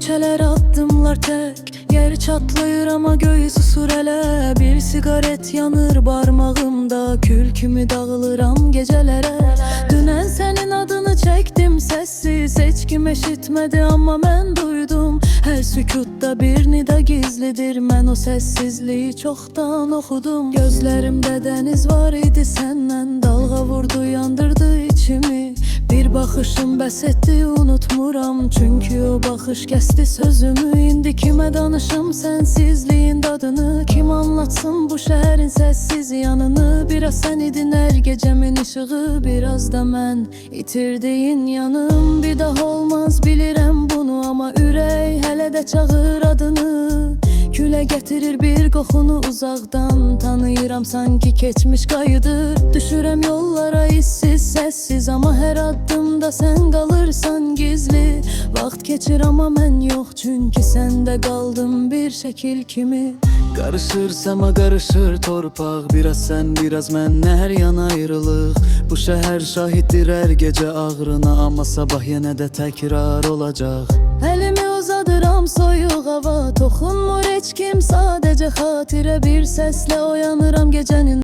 küçələr addımlar tək, yer çatlayır ama göy susur elə. Bir sigaret yanır barmağımda, kül kimi dağılıram gecelərə. Dünən sənin adını çəkdim səssiz, heç kim eşitmədi amma mən duydum. Hər sükutda bir nida gizlidir, mən o səssizliyi çoxdan oxudum. Gözlərimdə dəniz var idi səndən, dalğa vurdu yandırdı içimi. Bir baxışım bəs etdi unutmuram, çünki o baxış kəsdi sözümü. İndi kimə danışım sənsizliyin dadını, kim anlatsın bu şəhərin səssiz yanını. Biraz sən idin hər gecəmin işığı, biraz da mən itirdiyin yanım. Bir daha olmaz bilirəm bunu, amma ürək hələ də çağır adını. Külə gətirir bir qoxunu uzaqdan, tanıyıram sanki keçmiş qayıdır. Düşürəm yollara issiz, səssiz, amma hər addımda sən qalırsan gizli. Vaxt keçir amma mən yox, çünki səndə qaldım bir şəkil kimi. Qarışır səma, qarışır torpaq, biraz sən, biraz mən, hər yan ayrılıq. Bu şəhər şahiddir hər gecə ağrına, amma sabah yenə də təkrar olacaq. Əlimi uzadıram soyuq hava, toxunmur heç kim, sadəcə xatirə. Bir səslə oyanıram gecənin